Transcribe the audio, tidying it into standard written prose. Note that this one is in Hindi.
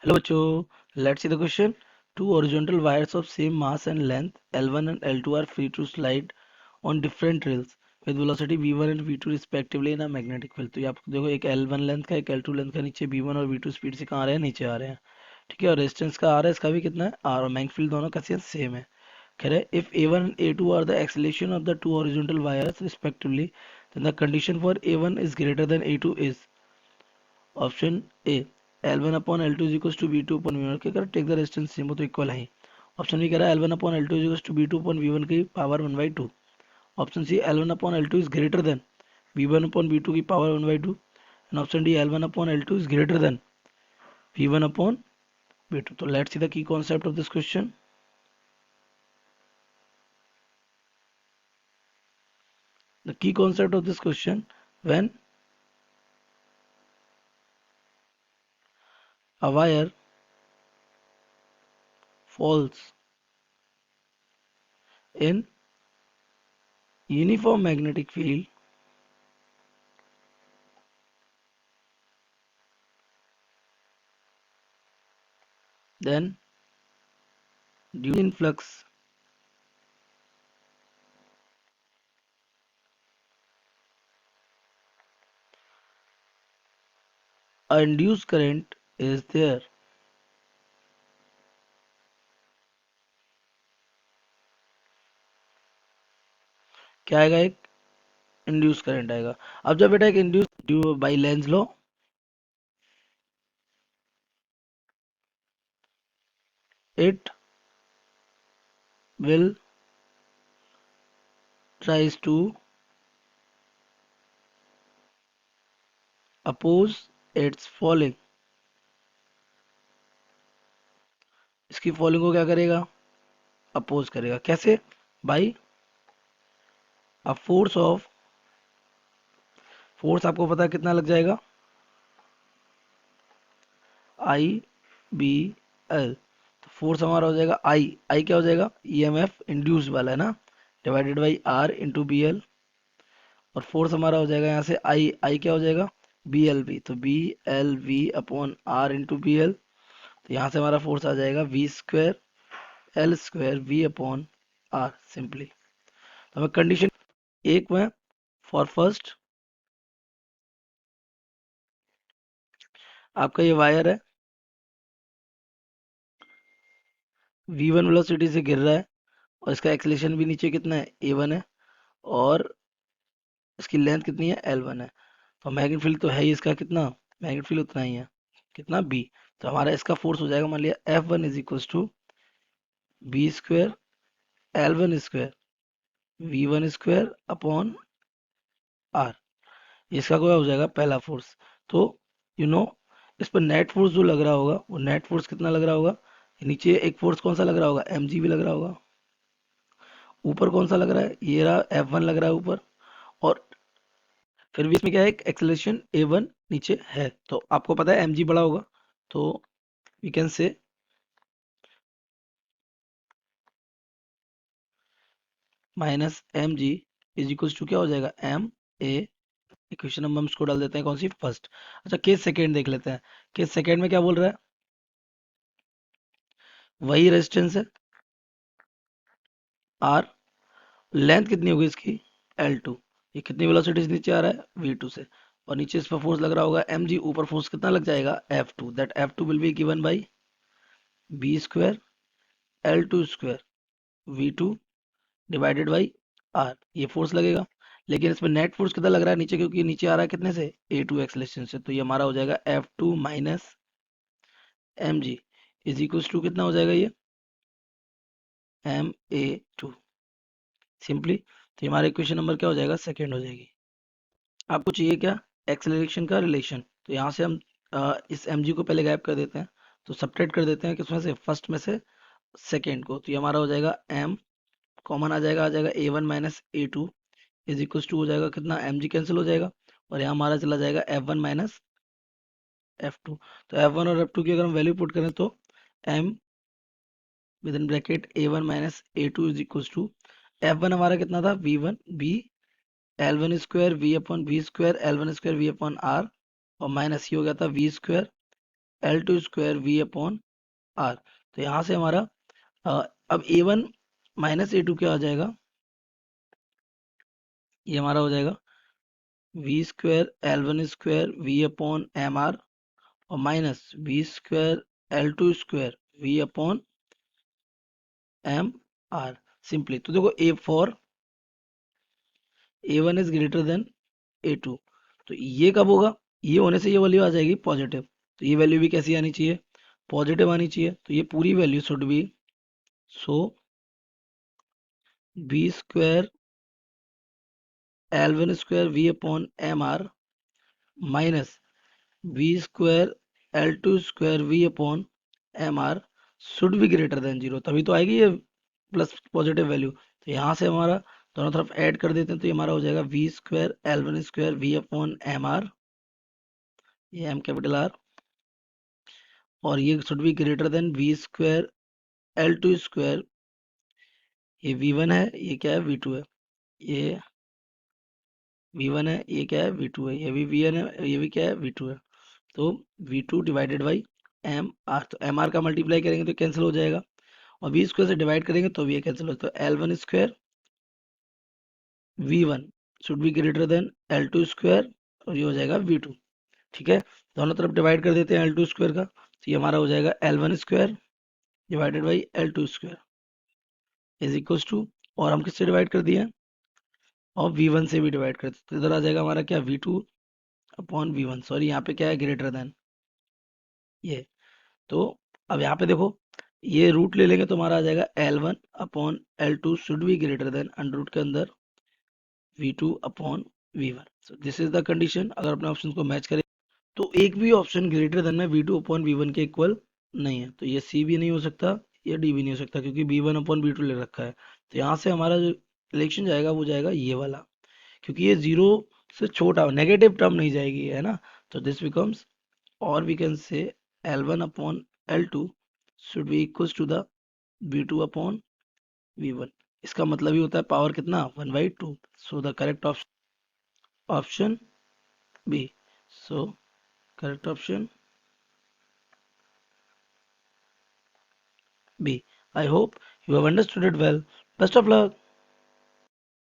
Hello बच्चों, let's see the question. Two horizontal wires of same mass and length L1 and L2 are free to slide on different rails with velocity v1 and v2 respectively in a magnetic field. तो ये आपको देखो एक L1 लेंथ का एक L2 लेंथ का नीचे v1 और v2 स्पीड से कहाँ आ रहे हैं, नीचे आ रहे हैं. ठीक है, और रेजिस्टेंस का R है, इसका भी कितना है R, और मैग्नेटिक फील्ड दोनों का सेम है. कह रहे if A1 and A2 are the acceleration of the two horizontal wires respectively, then the condition for A1 is greater than A2 is option A L1 upon L2 is equal to V2 upon V1 के कर टेक द रेजिस्टेंस सेम हो तो इक्वल है. ऑप्शन बी कह रहा है L1 upon L2 is equal to V2 upon V1 की power 1/2. Option C L1 upon L2 is greater than V1 upon V2 की power 1/2. And option D L1 upon L2 is greater than V1 upon V2. तो let's see the key concept of this question. The key concept of this question: when a wire falls in uniform magnetic field, then due to influx a induced current is there. क्या आएगा? एक इंड्यूस करंट आएगा. अब जब बेटा एक induce due by Lenz law, it will tries to oppose its falling. इसकी फॉलिंग को क्या करेगा? अपोज करेगा. कैसे? बाय अ फोर्स आपको पता है कितना लग जाएगा? आई बी एल. तो फोर्स हमारा हो जाएगा आई. आई क्या हो जाएगा? ईएमएफ इंड्यूस्ड वाला है ना, divided by R into B L. और फोर्स हमारा हो जाएगा यहाँ से आई. आई क्या हो जाएगा? B L V. तो B L V upon R into B L. तो यहाँ से हमारा फोर्स आ जाएगा V square L square V upon R simply. तो हमें कंडीशन एक में फॉर फर्स्ट आपका ये वायर है, v1 वेलोसिटी से गिर रहा है और इसका एक्सेलेरेशन भी नीचे कितना है? a1 है. और इसकी लेंथ कितनी है? l1 है. तो मैग्नेटिक फील्ड तो है ही इसका कितना? मैग्नेटिक फील्ड उतना ही है कितना? b. तो हमारा इसका फोर्स हो जाएगा, मान लिया F1 is equal to B square L1 square V1 square upon R. इसका क्या हो जाएगा? पहला फोर्स. तो यू नो इस पर नेट फोर्स जो लग रहा होगा वो नेट फोर्स कितना लग रहा होगा? नीचे एक फोर्स कौन सा लग रहा होगा? mg भी लग रहा होगा. ऊपर कौन सा लग रहा है? ये रहा F1 लग रहा है ऊपर. और फिर भी इसमें क्या है? एक एक्सेलरेशन a1 नीचे है. तो आपको पता है mg बड़ा होगा. तो we can say minus M G is equal to क्या हो जाएगा? M A. इक्वेशन नंबर हम इसको डाल देते हैं कौन सी? फर्स्ट. अच्छा, केस सेकेंड देख लेते हैं. केस सेकेंड में क्या बोल रहा है? वही रेजिस्टेंस है आर. लेंथ कितनी होगी इसकी? L2. ये कितनी वेलोसिटी से नीचे आ रहा है? V2 से. और नीचे इस पर फोर्स लग रहा होगा mg. ऊपर फोर्स कितना लग जाएगा? F2. That F2 will be given by B square L2 square V2 divided by R. ये फोर्स लगेगा. लेकिन इसमें नेट फोर्स कितना लग रहा है नीचे? क्योंकि नीचे आ रहा है कितने से? A2 एक्सेलरेशन से. तो ये हमारा हो जाएगा F2 minus mg is equal to कितना हो जाएगा? ये ma2 सिंपली. तो हमारा इक्वेशन नंबर क्या हो जाएगा? सेकेंड हो जाएगी. आपको चाहिए क्या? एक्सेलरेशन का रिलेशन. तो यहाँ से हम इस mg को पहले गायब कर देते हैं. तो सब्ट्रैक्ट कर देते हैं किसमें से? फर्स्ट में से सेकेंड को. तो ये हमारा हो जाएगा m कॉमन आ जाएगा a1 minus a2 is equal to हो जाएगा कितना? mg कैंसिल हो जाएगा और यहाँ हमारा चला जाएगा f1 माइनस f2. तो f1 और f2 की अगर हम वैल्यू पुट करें तो m within bracket a1 minus a2 is equal to f1 हमारा कितना था? v1 b L1 square v upon v square L1 square v upon r. और माइनस ये हो गया था v square L2 square V upon R। तो यहाँ से हमारा अब A1 माइनस A2 क्या आ जाएगा, ये हमारा हो जाएगा V square L1 square V upon MR और minus V square L2 square V upon MR simply. तो देखो A1 is greater then A2, तो ये कब होगा, ये होने से ये वैल्यू आ जाएगी पॉजिटिव। तो ये वैल्यू भी कैसी आनी चाहिए, पॉजिटिव आनी चाहिए। तो ये पूरी value should be, so V square L1 square V upon MR minus V square L2 square V upon MR should be greater than zero, तभी तो आएगी ये प्लस पॉजिटिव वैल्यू। तो यहाँ से हमारा दोनों तरफ ऐड कर देते हैं, तो ये हमारा हो जाएगा V square L1 square V upon MR, ये M कैपिटल R, और ये should be greater then V square L2 square, ये V1 है, ये क्या है V2 है, ये V1 है, ये क्या है V2 है, ये भी V1 है, ये भी क्या है V2 है। तो V2 डिवाइडेड बाई MR, तो MR का मल्टीप्लाई करेंगे तो कैंसिल हो जाएगा, और V स्क्वायर से डिवाइड करेंगे तो भी ये कैंसिल हो, तो L1 square V1 should be greater then L2 square, और ये हो जाएगा V2। ठीक है, दोनों तरफ डिवाइड कर देते हैं L2 स्क्वायर का, तो ये हमारा हो जाएगा L1 square divided by L2 square is equals to, और हम किससे डिवाइड कर दिए हैं, और V1 से भी डिवाइड कर देते, तो इधर आ जाएगा हमारा क्या V2 अपॉन V1, सॉरी यहाँ पे क्या है ग्रेटर देन ये। तो अब यहाँ पे देखो, ये रूट ले लेंगे तो हमारा आ जाएगा L1 upon L2 should be greater than under root के अंदर V2 upon V1। So this is the condition. अगर अपने ऑप्शन को मैच करें तो एक भी ऑप्शन ग्रेटर देन में V2 अपॉन V1 के इक्वल नहीं है, तो ये C भी नहीं हो सकता, ये D भी नहीं हो सकता, क्योंकि V1 अपॉन V2 ले रखा है। तो यहाँ से हमारा जो इलेक्शन जाएगा वो जाएगा ये वाला, क्योंकि ये जीरो से छोटा नेगेटिव टर्म नहीं जाएगी, है ना। तो दिस बिकम्स, और we can say L1 upon L2 should be equals to the V2 upon V1। इसका मतलब ही होता है पावर कितना, 1/2। So the correct option B, so correct option B. I hope you have understood it well. Best of luck.